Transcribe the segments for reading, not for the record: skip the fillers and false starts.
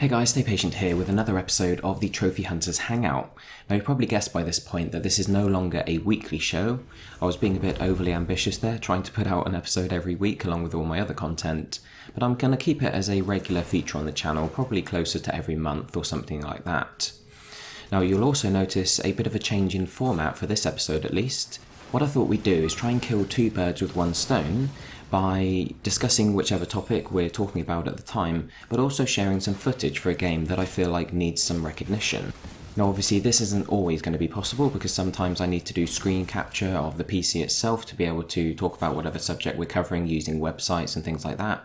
Hey guys, Stay Patient here with another episode of the Trophy Hunters Hangout. Now you've probably guessed by this point that this is no longer a weekly show. I was being a bit overly ambitious there, trying to put out an episode every week along with all my other content, but I'm going to keep it as a regular feature on the channel, probably closer to every month or something like that. Now you'll also notice a bit of a change in format for this episode at least. What I thought we'd do is try and kill two birds with one stone by discussing whichever topic we're talking about at the time, but also sharing some footage for a game that I feel like needs some recognition. Now obviously this isn't always going to be possible because sometimes I need to do screen capture of the PC itself to be able to talk about whatever subject we're covering using websites and things like that.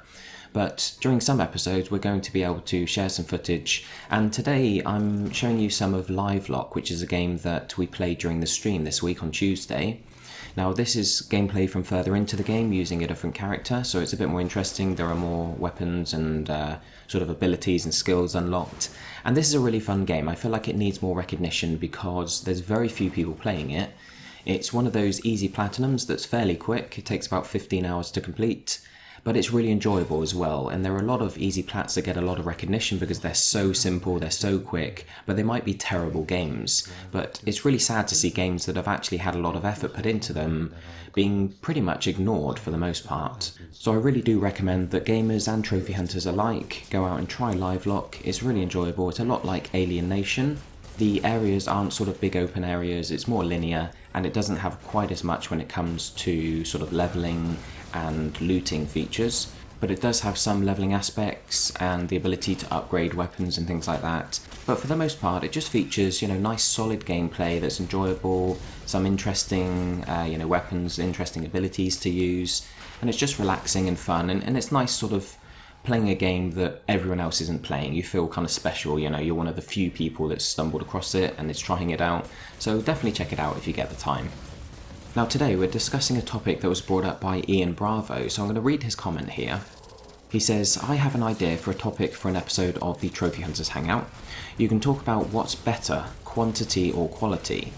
But during some episodes we're going to be able to share some footage, and today I'm showing you some of Livelock, which is a game that we played during the stream this week on Tuesday. Now this is gameplay from further into the game using a different character, so it's a bit more interesting. There are more weapons and sort of abilities and skills unlocked. And this is a really fun game. I feel like it needs more recognition because there's very few people playing it. It's one of those easy platinums that's fairly quick. It takes about 15 hours to complete, but it's really enjoyable as well. And there are a lot of easy plats that get a lot of recognition because they're so simple, they're so quick, but they might be terrible games. But it's really sad to see games that have actually had a lot of effort put into them being pretty much ignored for the most part. So I really do recommend that gamers and trophy hunters alike go out and try Livelock. It's really enjoyable. It's a lot like Alien Nation. The areas aren't sort of big open areas, it's more linear, and it doesn't have quite as much when it comes to sort of leveling and looting features, but it does have some leveling aspects and the ability to upgrade weapons and things like that. But for the most part it just features, nice solid gameplay that's enjoyable, some interesting weapons, interesting abilities to use, and it's just relaxing and fun, and it's nice sort of playing a game that everyone else isn't playing. You feel kind of special, you're one of the few people that's stumbled across it and is trying it out, so definitely check it out if you get the time. Now today we're discussing a topic that was brought up by Ian Bravo, so I'm going to read his comment here. He says, I have an idea for a topic for an episode of the Trophy Hunters Hangout. You can talk about what's better, quantity or quality.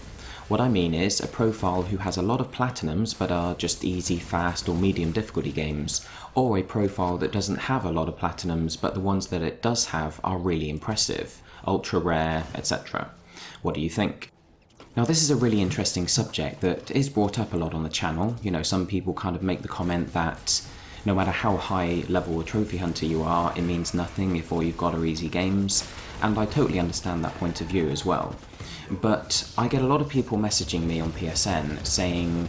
What I mean is a profile who has a lot of platinums but are just easy, fast or medium difficulty games, or a profile that doesn't have a lot of platinums but the ones that it does have are really impressive, ultra rare, etc. What do you think? Now this is a really interesting subject that is brought up a lot on the channel. Some people kind of make the comment that no matter how high level a trophy hunter you are, it means nothing if all you've got are easy games, and I totally understand that point of view as well. But I get a lot of people messaging me on PSN saying,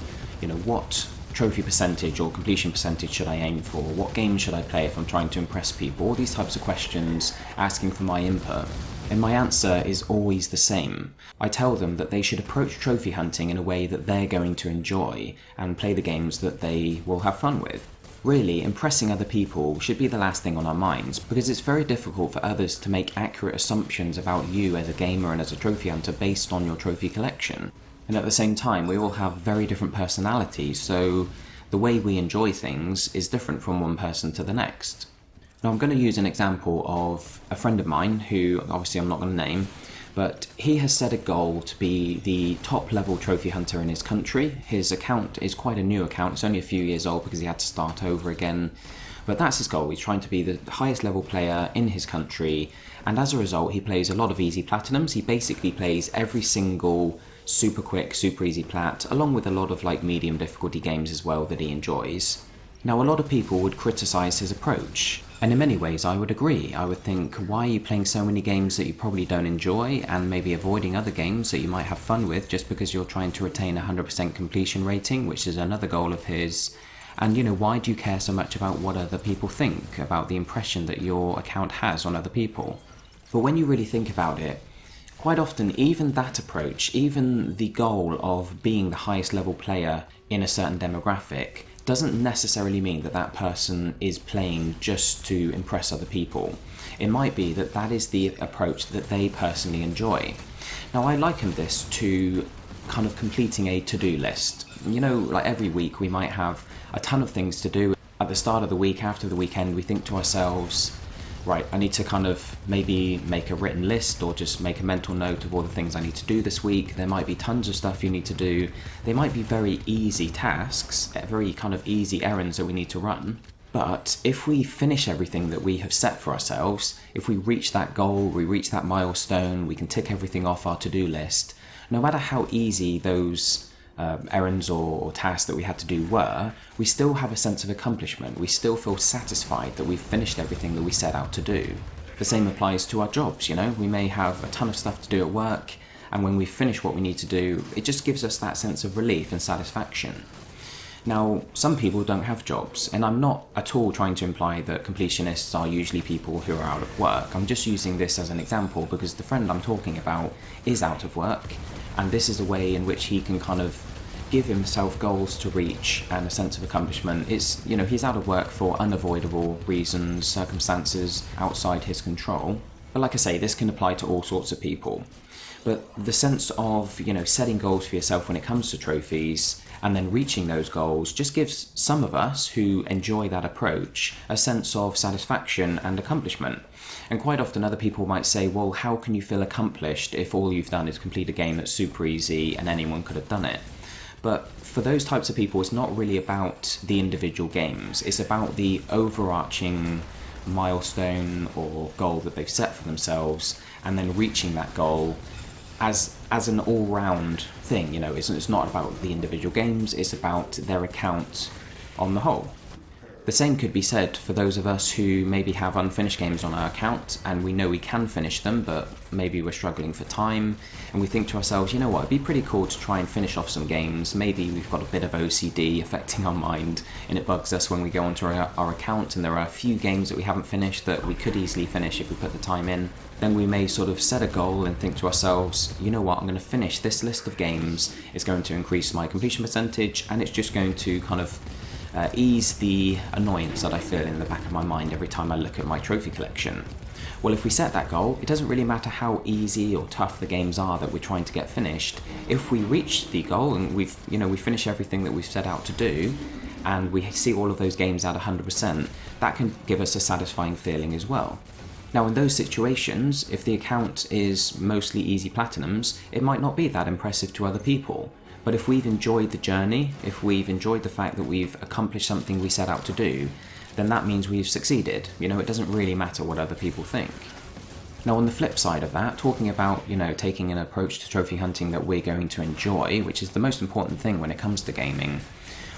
what trophy percentage or completion percentage should I aim for? What game should I play if I'm trying to impress people? All these types of questions, asking for my input. And my answer is always the same. I tell them that they should approach trophy hunting in a way that they're going to enjoy and play the games that they will have fun with. Really, impressing other people should be the last thing on our minds, because it's very difficult for others to make accurate assumptions about you as a gamer and as a trophy hunter based on your trophy collection. And at the same time, we all have very different personalities, so the way we enjoy things is different from one person to the next. Now I'm going to use an example of a friend of mine who obviously I'm not going to name, but he has set a goal to be the top level trophy hunter in his country. His account is quite a new account, it's only a few years old because he had to start over again, but that's his goal. He's trying to be the highest level player in his country, and as a result he plays a lot of easy platinums. He basically plays every single super quick, super easy plat, along with a lot of medium difficulty games as well that he enjoys. Now a lot of people would criticise his approach, and in many ways I would agree. I would think, why are you playing so many games that you probably don't enjoy, and maybe avoiding other games that you might have fun with just because you're trying to retain a 100% completion rating, which is another goal of his. And why do you care so much about what other people think, about the impression that your account has on other people? But when you really think about it, quite often even that approach, even the goal of being the highest level player in a certain demographic, doesn't necessarily mean that that person is playing just to impress other people. It might be that that is the approach that they personally enjoy. Now I liken this to kind of completing a to-do list. Every week we might have a ton of things to do. At the start of the week, after the weekend, we think to ourselves, right, I need to kind of maybe make a written list or just make a mental note of all the things I need to do this week. There might be tons of stuff you need to do. They might be very easy tasks, very kind of easy errands that we need to run. But if we finish everything that we have set for ourselves, if we reach that goal, we reach that milestone, we can tick everything off our to-do list, no matter how easy those errands or tasks that we had to do were, we still have a sense of accomplishment. We still feel satisfied that we've finished everything that we set out to do. The same applies to our jobs, we may have a ton of stuff to do at work, and when we finish what we need to do, it just gives us that sense of relief and satisfaction. Now, some people don't have jobs, and I'm not at all trying to imply that completionists are usually people who are out of work. I'm just using this as an example because the friend I'm talking about is out of work, and this is a way in which he can kind of give himself goals to reach and a sense of accomplishment. He's out of work for unavoidable reasons, circumstances outside his control. But like I say, this can apply to all sorts of people. But the sense of, setting goals for yourself when it comes to trophies and then reaching those goals just gives some of us who enjoy that approach a sense of satisfaction and accomplishment. And quite often other people might say, well, how can you feel accomplished if all you've done is complete a game that's super easy and anyone could have done it? But for those types of people, it's not really about the individual games. It's about the overarching milestone or goal that they've set for themselves, and then reaching that goal as an all-round thing. It's not about the individual games, it's about their account on the whole. The same could be said for those of us who maybe have unfinished games on our account and we know we can finish them, but maybe we're struggling for time, and we think to ourselves, it'd be pretty cool to try and finish off some games. Maybe we've got a bit of OCD affecting our mind and it bugs us when we go onto our account and there are a few games that we haven't finished that we could easily finish if we put the time in. Then we may sort of set a goal and think to ourselves, I'm going to finish this list of games, it's going to increase my completion percentage, and it's just going to kind of ease the annoyance that I feel in the back of my mind every time I look at my trophy collection. Well, if we set that goal, it doesn't really matter how easy or tough the games are that we're trying to get finished. If we reach the goal and we finish everything that we've set out to do, and we see all of those games at 100%, that can give us a satisfying feeling as well. Now, in those situations, if the account is mostly easy platinums, it might not be that impressive to other people. But if we've enjoyed the journey, if we've enjoyed the fact that we've accomplished something we set out to do, then that means we've succeeded. It doesn't really matter what other people think. Now, on the flip side of that, talking about, taking an approach to trophy hunting that we're going to enjoy, which is the most important thing when it comes to gaming,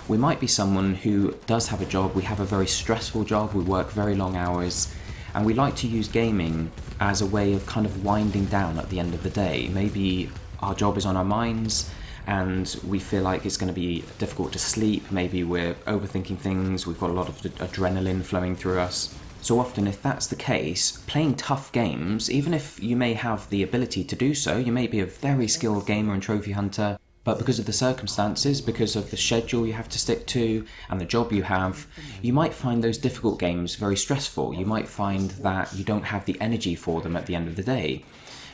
we might be someone who does have a job, we have a very stressful job, we work very long hours, and we like to use gaming as a way of kind of winding down at the end of the day. Maybe our job is on our minds, and we feel like it's going to be difficult to sleep, maybe we're overthinking things, we've got a lot of adrenaline flowing through us. So often, if that's the case, playing tough games, even if you may have the ability to do so, you may be a very skilled gamer and trophy hunter, but because of the circumstances, because of the schedule you have to stick to, and the job you have, you might find those difficult games very stressful. You might find that you don't have the energy for them at the end of the day.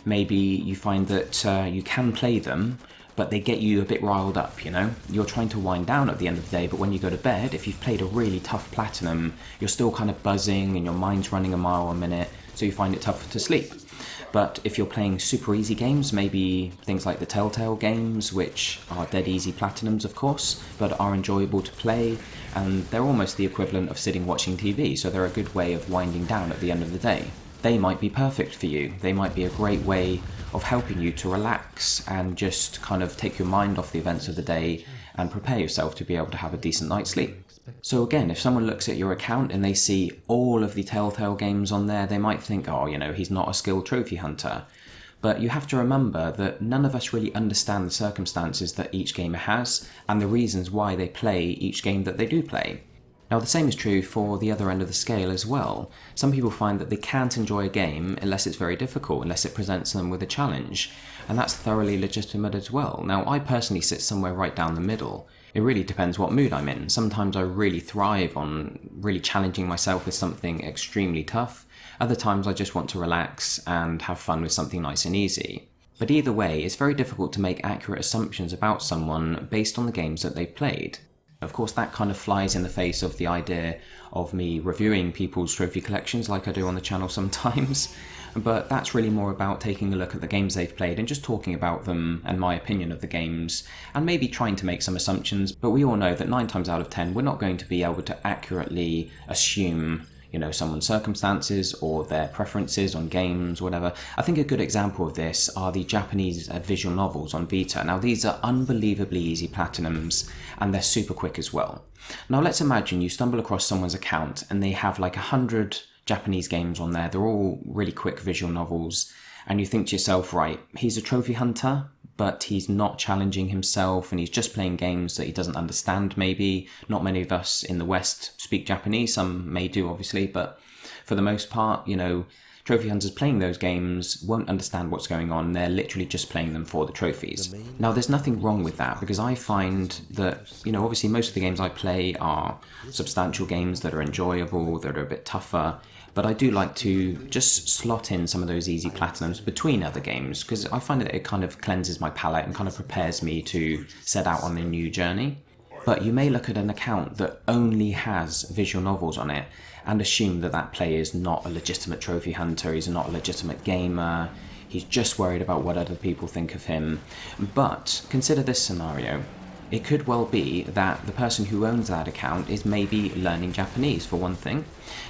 Maybe you find that you can play them, but they get you a bit riled up, You're trying to wind down at the end of the day, but when you go to bed, if you've played a really tough platinum, you're still kind of buzzing and your mind's running a mile a minute, so you find it tougher to sleep. But if you're playing super easy games, maybe things like the Telltale games, which are dead easy platinums, of course, but are enjoyable to play, and they're almost the equivalent of sitting watching TV, so they're a good way of winding down at the end of the day. They might be perfect for you. They might be a great way of helping you to relax and just kind of take your mind off the events of the day and prepare yourself to be able to have a decent night's sleep. So again, if someone looks at your account and they see all of the Telltale games on there, they might think, he's not a skilled trophy hunter. But you have to remember that none of us really understand the circumstances that each gamer has and the reasons why they play each game that they do play. Now, the same is true for the other end of the scale as well. Some people find that they can't enjoy a game unless it's very difficult, unless it presents them with a challenge, and that's thoroughly legitimate as well. Now, I personally sit somewhere right down the middle. It really depends what mood I'm in. Sometimes I really thrive on really challenging myself with something extremely tough. Other times I just want to relax and have fun with something nice and easy. But either way, it's very difficult to make accurate assumptions about someone based on the games that they've played. Of course, that kind of flies in the face of the idea of me reviewing people's trophy collections like I do on the channel sometimes. But that's really more about taking a look at the games they've played and just talking about them and my opinion of the games, and maybe trying to make some assumptions. But we all know that 9 times out of 10 we're not going to be able to accurately assume someone's circumstances or their preferences on games, whatever. I think a good example of this are the Japanese visual novels on Vita. Now, these are unbelievably easy platinums, and they're super quick as well. Now, let's imagine you stumble across someone's account and they have like 100 Japanese games on there. They're all really quick visual novels, and you think to yourself, right, he's a trophy hunter, but he's not challenging himself and he's just playing games that he doesn't understand maybe. Not many of us in the West speak Japanese, some may do obviously, but for the most part, trophy hunters playing those games won't understand what's going on. They're literally just playing them for the trophies. Now, there's nothing wrong with that, because I find that, obviously most of the games I play are substantial games that are enjoyable, that are a bit tougher, but I do like to just slot in some of those easy platinums between other games, because I find that it kind of cleanses my palate and kind of prepares me to set out on a new journey. But you may look at an account that only has visual novels on it and assume that that player is not a legitimate trophy hunter, he's not a legitimate gamer, he's just worried about what other people think of him. But consider this scenario. It could well be that the person who owns that account is maybe learning Japanese, for one thing.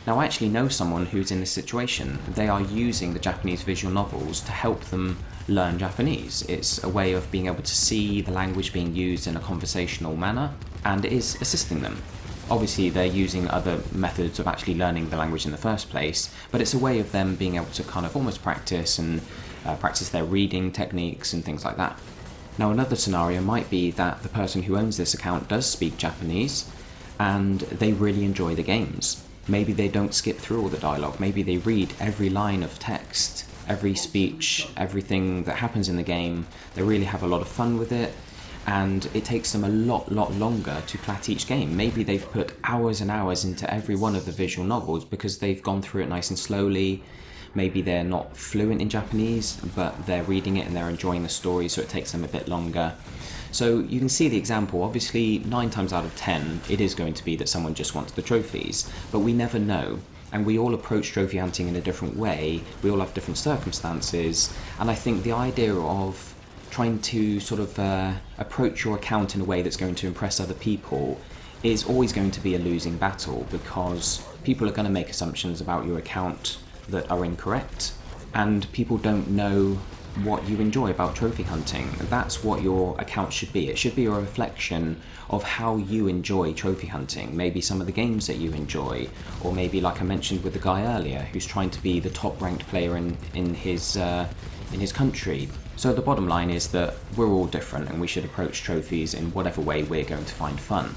Now, I actually know someone who's in this situation. They are using the Japanese visual novels to help them learn Japanese. It's a way of being able to see the language being used in a conversational manner, and it is assisting them. Obviously, they're using other methods of actually learning the language in the first place, but it's a way of them being able to kind of almost practice and practice their reading techniques and things like that. Now, another scenario might be that the person who owns this account does speak Japanese and they really enjoy the games. Maybe they don't skip through all the dialogue. Maybe they read every line of text, every speech, everything that happens in the game. They really have a lot of fun with it, and it takes them a lot longer to plat each game. Maybe they've put hours and hours into every one of the visual novels because they've gone through it nice and slowly. Maybe they're not fluent in Japanese, but they're reading it and they're enjoying the story, so it takes them a bit longer. So you can see the example. Obviously, 9 times out of 10, it is going to be that someone just wants the trophies, but we never know. And we all approach trophy hunting in a different way. We all have different circumstances. And I think the idea of trying to sort of approach your account in a way that's going to impress other people is always going to be a losing battle, because people are going to make assumptions about your account that are incorrect, and people don't know what you enjoy about trophy hunting. That's what your account should be. It should be a reflection of how you enjoy trophy hunting, maybe some of the games that you enjoy, or maybe like I mentioned with the guy earlier who's trying to be the top ranked player in his country. So the bottom line is that we're all different and we should approach trophies in whatever way we're going to find fun.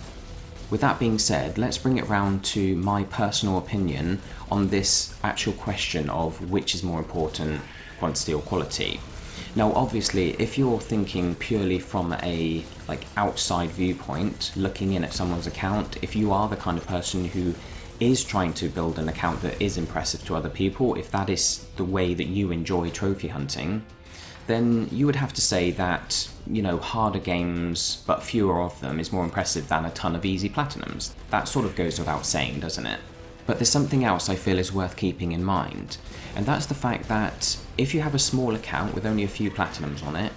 With that being said, let's bring it round to my personal opinion on this actual question of which is more important, quantity or quality. Now, obviously, if you're thinking purely from a outside viewpoint, looking in at someone's account, if you are the kind of person who is trying to build an account that is impressive to other people, if that is the way that you enjoy trophy hunting, then you would have to say that, harder games, but fewer of them, is more impressive than a ton of easy platinums. That sort of goes without saying, doesn't it? But there's something else I feel is worth keeping in mind, and that's the fact that if you have a small account with only a few platinums on it,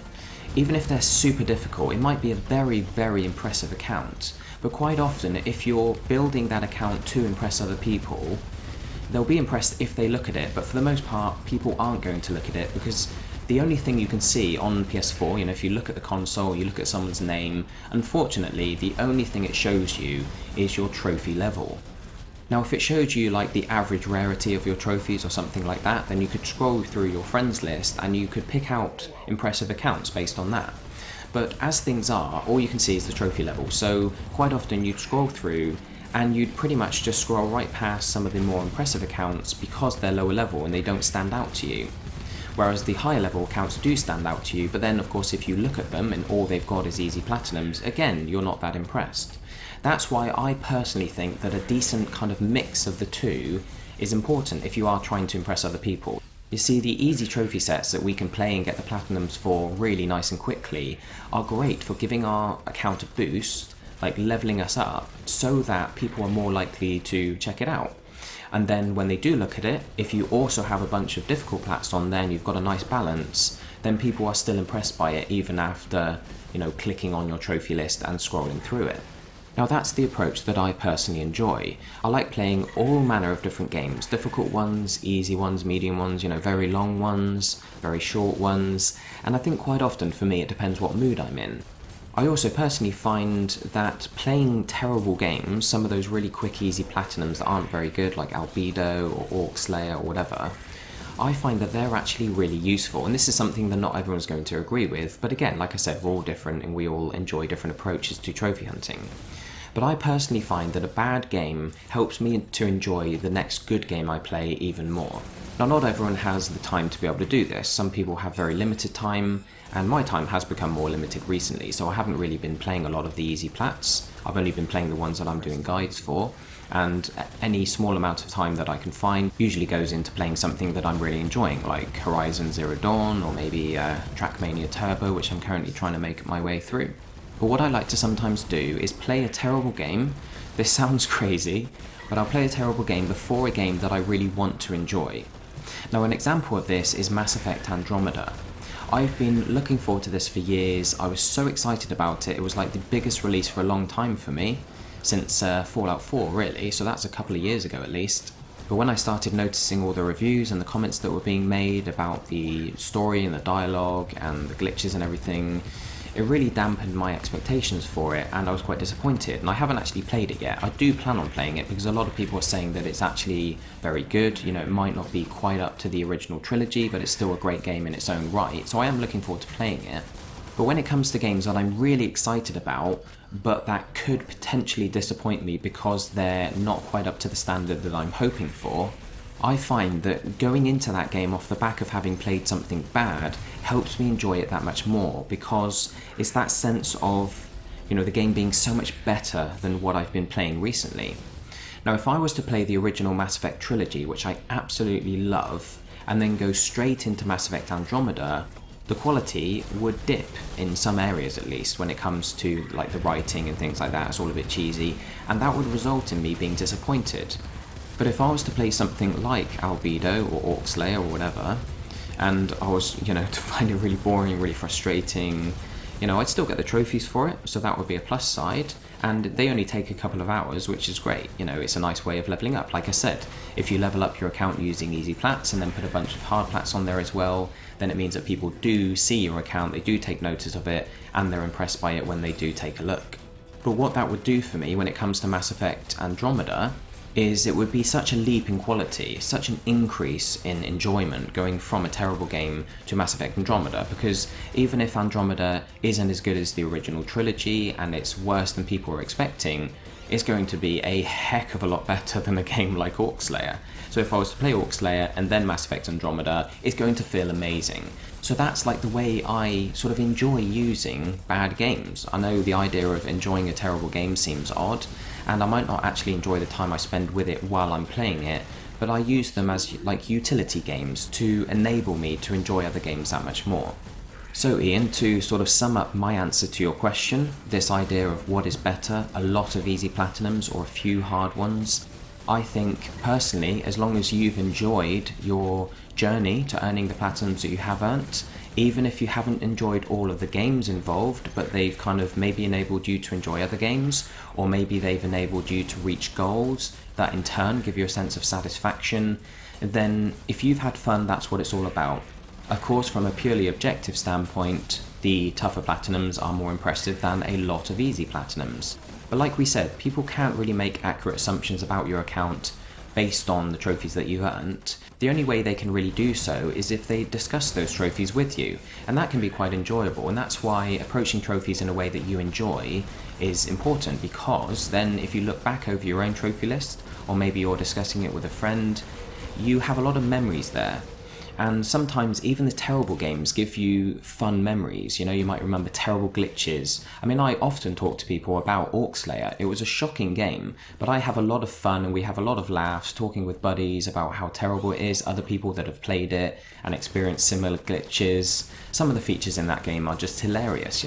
even if they're super difficult, it might be a very, very impressive account. But quite often, if you're building that account to impress other people, they'll be impressed if they look at it, but for the most part, people aren't going to look at it, because the only thing you can see on PS4, if you look at the console, you look at someone's name, unfortunately, the only thing it shows you is your trophy level. Now, if it showed you the average rarity of your trophies or something like that, then you could scroll through your friends list and you could pick out impressive accounts based on that. But as things are, all you can see is the trophy level, so quite often you'd scroll through and you'd pretty much just scroll right past some of the more impressive accounts because they're lower level and they don't stand out to you. Whereas the higher level accounts do stand out to you, but then of course if you look at them and all they've got is easy platinums, again, you're not that impressed. That's why I personally think that a decent kind of mix of the two is important if you are trying to impress other people. You see, the easy trophy sets that we can play and get the platinums for really nice and quickly are great for giving our account a boost, leveling us up, so that people are more likely to check it out. And then when they do look at it, if you also have a bunch of difficult plats on there and you've got a nice balance, then people are still impressed by it even after, clicking on your trophy list and scrolling through it. Now that's the approach that I personally enjoy. I like playing all manner of different games, difficult ones, easy ones, medium ones, very long ones, very short ones, and I think quite often for me it depends what mood I'm in. I also personally find that playing terrible games, some of those really quick easy platinums that aren't very good like Albedo or Orc Slayer or whatever, I find that they're actually really useful, and this is something that not everyone's going to agree with, but again, like I said, we're all different and we all enjoy different approaches to trophy hunting. But I personally find that a bad game helps me to enjoy the next good game I play even more. Now, not everyone has the time to be able to do this. Some people have very limited time, and my time has become more limited recently, so I haven't really been playing a lot of the easy plats. I've only been playing the ones that I'm doing guides for, and any small amount of time that I can find usually goes into playing something that I'm really enjoying, like Horizon Zero Dawn, or maybe Trackmania Turbo, which I'm currently trying to make my way through. But what I like to sometimes do is play a terrible game. This sounds crazy, but I'll play a terrible game before a game that I really want to enjoy. Now, an example of this is Mass Effect Andromeda. I've been looking forward to this for years. I was so excited about it. It was like the biggest release for a long time for me, since Fallout 4 really, so that's a couple of years ago at least. But when I started noticing all the reviews and the comments that were being made about the story and the dialogue and the glitches and everything, it really dampened my expectations for it, and I was quite disappointed. And I haven't actually played it yet. I do plan on playing it because a lot of people are saying that it's actually very good. It might not be quite up to the original trilogy, but it's still a great game in its own right. So I am looking forward to playing it. But when it comes to games that I'm really excited about, but that could potentially disappoint me because they're not quite up to the standard that I'm hoping for, I find that going into that game off the back of having played something bad helps me enjoy it that much more, because it's that sense of, the game being so much better than what I've been playing recently. Now, if I was to play the original Mass Effect trilogy, which I absolutely love, and then go straight into Mass Effect Andromeda, the quality would dip in some areas, at least when it comes to like the writing and things like that. It's all a bit cheesy, and that would result in me being disappointed. But if I was to play something like Albedo or Orc Slayer or whatever, and I was, to find it really boring, really frustrating, I'd still get the trophies for it, so that would be a plus side, and they only take a couple of hours, which is great. It's a nice way of leveling up. Like I said, if you level up your account using easy plats and then put a bunch of hard plats on there as well, then it means that people do see your account, they do take notice of it, and they're impressed by it when they do take a look. But what that would do for me when it comes to Mass Effect Andromeda is it would be such a leap in quality, such an increase in enjoyment going from a terrible game to Mass Effect Andromeda, because even if Andromeda isn't as good as the original trilogy and it's worse than people were expecting, it's going to be a heck of a lot better than a game like Orc Slayer. So if I was to play Orc Slayer and then Mass Effect Andromeda, it's going to feel amazing. So that's like the way I sort of enjoy using bad games. I know the idea of enjoying a terrible game seems odd, and I might not actually enjoy the time I spend with it while I'm playing it, but I use them as like utility games to enable me to enjoy other games that much more. So Ian, to sort of sum up my answer to your question, this idea of what is better, a lot of easy platinums or a few hard ones, I think personally, as long as you've enjoyed your journey to earning the platinums that you have earned, even if you haven't enjoyed all of the games involved, but they've kind of maybe enabled you to enjoy other games, or maybe they've enabled you to reach goals that in turn give you a sense of satisfaction, then if you've had fun, that's what it's all about. Of course, from a purely objective standpoint, the tougher platinums are more impressive than a lot of easy platinums. But like we said, people can't really make accurate assumptions about your account based on the trophies that you've earned. The only way they can really do so is if they discuss those trophies with you, and that can be quite enjoyable, and that's why approaching trophies in a way that you enjoy is important, because then if you look back over your own trophy list, or maybe you're discussing it with a friend, you have a lot of memories there. And sometimes even the terrible games give you fun memories. You might remember terrible glitches. I mean, I often talk to people about Orc Slayer. It was a shocking game, but I have a lot of fun and we have a lot of laughs talking with buddies about how terrible it is, other people that have played it and experienced similar glitches. Some of the features in that game are just hilarious,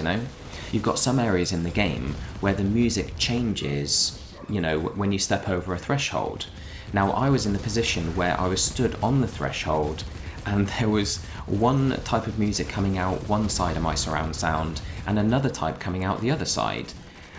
You've got some areas in the game where the music changes, when you step over a threshold. Now, I was in the position where I was stood on the threshold, and there was one type of music coming out one side of my surround sound and another type coming out the other side.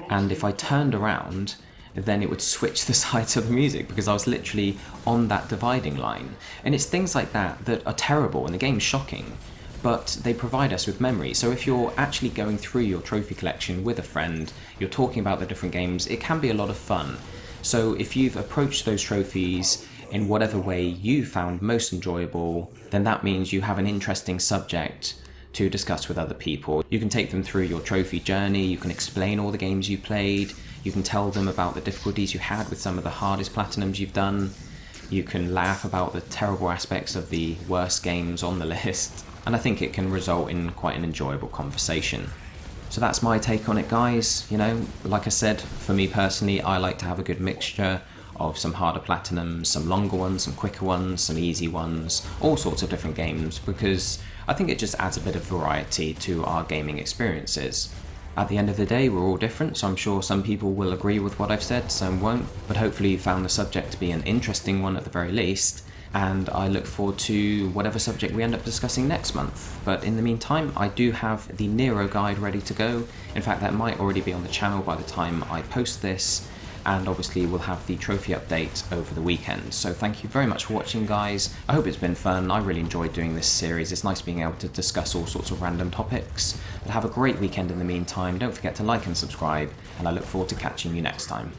And if I turned around, then it would switch the sides of the music, because I was literally on that dividing line. And it's things like that that are terrible, and the game's shocking, but they provide us with memories. So if you're actually going through your trophy collection with a friend, you're talking about the different games, it can be a lot of fun. So if you've approached those trophies in whatever way you found most enjoyable, then that means you have an interesting subject to discuss with other people. You can take them through your trophy journey, you can explain all the games you played, you can tell them about the difficulties you had with some of the hardest platinums you've done, you can laugh about the terrible aspects of the worst games on the list, and I think it can result in quite an enjoyable conversation. So that's my take on it, guys. You know, like I said, for me personally, I like to have a good mixture of some harder platinums, some longer ones, some quicker ones, some easy ones, all sorts of different games, because I think it just adds a bit of variety to our gaming experiences. At the end of the day, we're all different, so I'm sure some people will agree with what I've said, some won't, but hopefully you found the subject to be an interesting one at the very least, and I look forward to whatever subject we end up discussing next month. But in the meantime, I do have the Nero guide ready to go. In fact, that might already be on the channel by the time I post this, and obviously we'll have the trophy update over the weekend. So thank you very much for watching, guys. I hope it's been fun. I really enjoyed doing this series. It's nice being able to discuss all sorts of random topics. But have a great weekend in the meantime. Don't forget to like and subscribe, and I look forward to catching you next time.